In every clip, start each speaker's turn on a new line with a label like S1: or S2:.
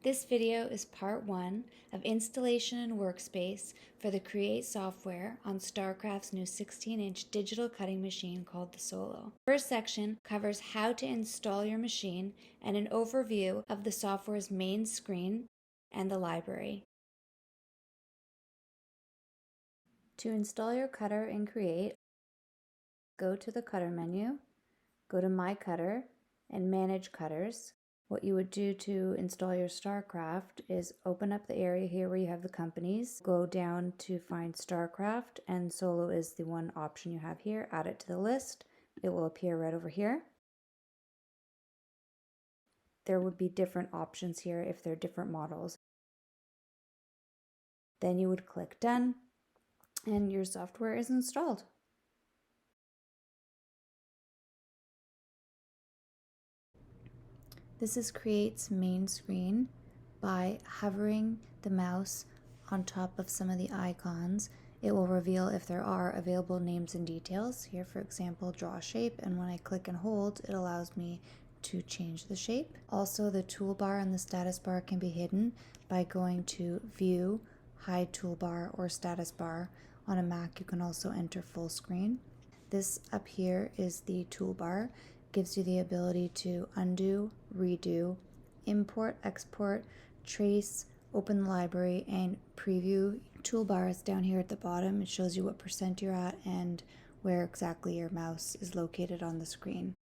S1: This video is part 1 of installation in Workspace for the Create software on StarCraft's new 16-inch digital cutting machine called the SOLO. The first section covers how to install your machine and an overview of the software's main screen and the library. To install your cutter in Create, go to the Cutter menu, go to My Cutter, and Manage Cutters. What you would do to install your StarCraft is open up the area here where you have the companies, go down to find StarCraft, and Solo is the one option you have here. Add it to the list. It will appear right over here. There would be different options here if they're different models. Then you would click Done, and your software is installed. This is Create's main screen. By hovering the mouse on top of some of the icons, it will reveal if there are available names and details. Here, for example, draw shape, and when I click and hold, it allows me to change the shape. Also, the toolbar and the status bar can be hidden by going to View, Hide Toolbar, or Status Bar. On a Mac, you can also enter full screen. This up here is the toolbar. Gives you the ability to undo, redo, import, export, trace, open the library, and preview. Toolbar is down here at the bottom. It shows you what percent you're at and where exactly your mouse is located on the screen.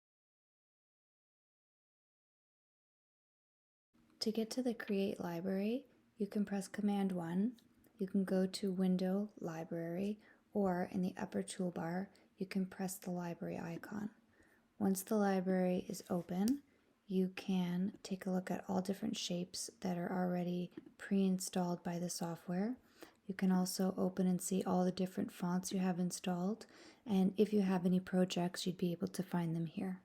S1: To get to the Create library, you can press Command 1. You can go to Window, Library, or in the upper toolbar, you can press the library icon. Once the library is open, you can take a look at all different shapes that are already pre-installed by the software. You can also open and see all the different fonts you have installed, and if you have any projects, you'd be able to find them here.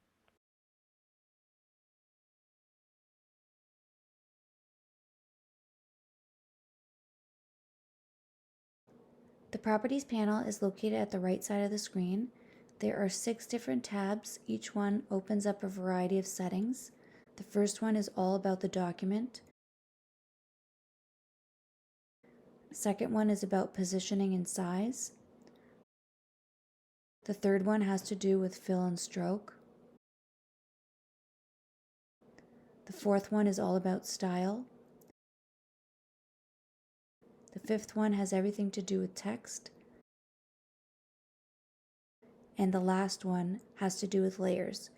S1: The Properties panel is located at the right side of the screen. There are 6 different tabs. Each one opens up a variety of settings. The first one is all about the document. The second one is about positioning and size. The third one has to do with fill and stroke. The fourth one is all about style. The fifth one has everything to do with text. And the last one has to do with layers.